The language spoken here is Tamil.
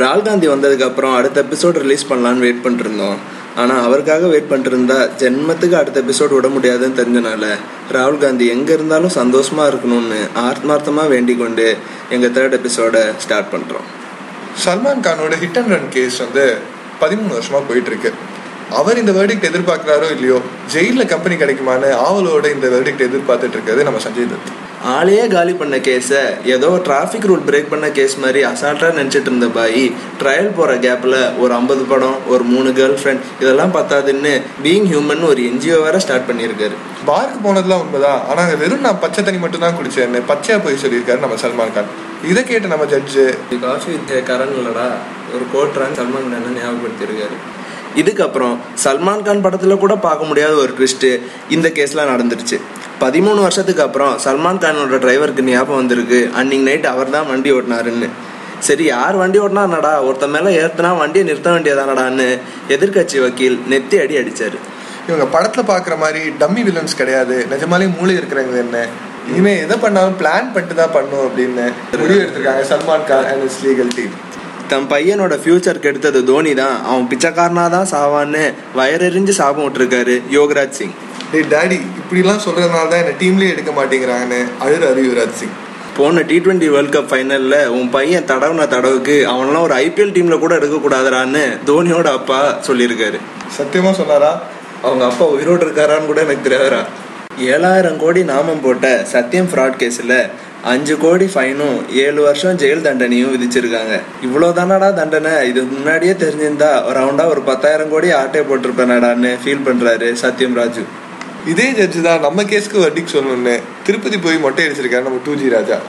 ராகுல் காந்தி வந்ததுக்கு அப்புறம் அடுத்த எபிசோட் ரிலீஸ் பண்ணலான்னு வெயிட் பண்ணிட்டு இருந்தோம். ஆனால் அவருக்காக வெயிட் பண்ணிட்டு இருந்தா ஜென்மத்துக்கு அடுத்த எபிசோட் விட முடியாதுன்னு தெரிஞ்சனால ராகுல் காந்தி எங்கே இருந்தாலும் சந்தோஷமா இருக்கணும்னு ஆத்மார்த்தமாக வேண்டிக் கொண்டு எங்கள் 3rd எபிசோட ஸ்டார்ட் பண்ணுறோம். சல்மான் கானோட ஹிட் அண்ட் ரன் கேஸ் 13 வருஷமா போயிட்டு இருக்கு. அவர் இந்த வேர்டிக்ட் எதிர்பார்க்கிறாரோ இல்லையோ, ஜெயிலில் கம்பெனி கிடைக்குமான்னு ஆவலோட இந்த வேர்டிக்ட் எதிர்பார்த்துட்டு இருக்கிறது நம்ம சஞ்சய் தத். ஆளையே காலி பண்ண கேஸை ஏதோ டிராஃபிக் ரூல் பிரேக் பண்ண கேஸ் மாதிரி அசால்ட்டாக நினச்சிட்டு இருந்த பாய் ட்ரையல் போகிற கேப்பில் ஒரு 50 படம், ஒரு 3 கேர்ள் ஃப்ரெண்ட், இதெல்லாம் பத்தாதுன்னு பீயிங் ஹியூமன் ஒரு NGO வேற ஸ்டார்ட் பண்ணியிருக்காரு. பார்க்கு போனதுலாம் உண்மைதான், ஆனால் வெறும் நான் பச்சை தண்ணி மட்டும் தான் குடிச்சேன்னு பச்சையாக போய் சொல்லியிருக்காரு நம்ம சல்மான் கான். இதை கேட்டு நம்ம ஜட்ஜு காஃபி கரண் இல்லடா ஒரு கோட்ரான் சல்மான் கான் ஞாபகப்படுத்தியிருக்காரு. இதுக்கப்புறம் சல்மான் கான் படத்துல கூட பார்க்க முடியாத ஒரு ட்விஸ்ட் இந்த கேஸ்ல நடந்துருச்சு. 13 வருஷத்துக்கு அப்புறம் சல்மான் கானோட டிரைவருக்கு ஞாபகம் வந்திருக்கு அன்னைக்கு நைட் அவர் தான் வண்டி ஓட்டினாருன்னு. சரி, யார் வண்டி ஓட்டினார்னடா, ஒருத்த மேல ஏத்துனா வண்டியை நிறுத்த வேண்டியதானடான்னு எதிர்கட்சி வக்கீல் நெத்தி அடி அடிச்சாரு. இவங்க படத்துல பாக்குற மாதிரி டம்மி வில்லன்ஸ் கிடையாது, நிஜமாலே மூளை இருக்கிறவங்க என்ன, இனிமே எதை பண்ணாலும் பிளான் பண்ணிட்டு தான் பண்ணும் அப்படின்னு முடிவு எடுத்திருக்காங்க Salman Khan and his legal team. தன் பையனோட ஃபியூச்சர் கெடுத்தது தோனி தான், அவன் பிச்சைக்காரனா தான் சாவான்னு வயரெறிஞ்சு சாபம் விட்டுருக்காரு யோகராஜ் சிங். டாடி இப்படிலாம் சொல்றதுனால தான் என்ன டீம்லயே எடுக்க மாட்டேங்கிறாங்கன்னு அழுறாரு யுவராஜ் சிங். போன T20 வேர்ல்ட் கப் ஃபைனல்ல உன் பையன் தடவுன தடவுக்கு அவனெல்லாம் ஒரு IPL டீம்ல கூட எடுக்க கூடாதுறான்னு தோனியோட அப்பா சொல்லியிருக்காரு. சத்தியமா சொன்னாரா? அவங்க அப்பா உயிரோடு இருக்காரான்னு கூட எனக்கு தெரியாதா. 7,000 கோடி நாமம் போட்ட சத்தியம் ஃப்ராட் கேஸ்ல 5 கோடி ஃபைனும் 7 வருஷம் ஜெயில் தண்டனையும் விதிச்சிருக்காங்க. இவ்வளவுதானடா தண்டனை, இது முன்னாடியே தெரிஞ்சிருந்தா ரவுண்டா ஒரு 10,000 கோடி ஆட்டே போட்டிருப்பேனடான்னு ஃபீல் பண்றாரு சத்யம் ராஜு. இதே ஜட்ஜு தான் நம்ம கேஸ்க்கு வட்டிக்கு சொல்லணும்னு திருப்பதி போய் மொட்டை அடிச்சிருக்காரு நம்ம 2G ராஜா.